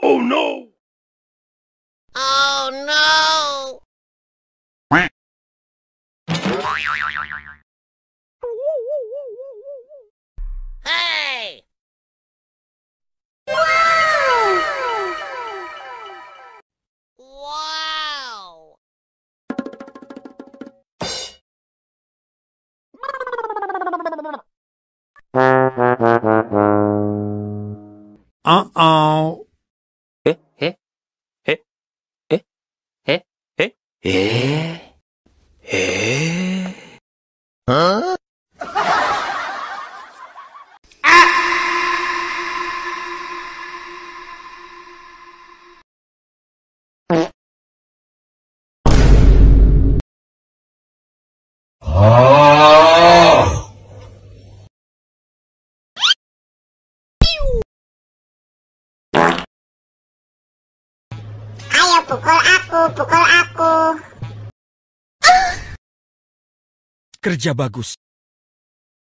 Oh no! Oh no! Hey! Wow! Uh-oh. Eh, eh, eh, eh, eh, eh, eh, eh. Huh? Ayo pukul aku, pukul aku. Kerja bagus.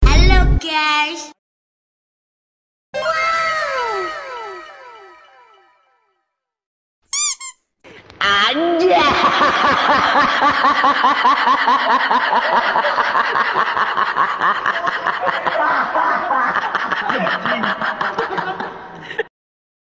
Halo guys. Anja.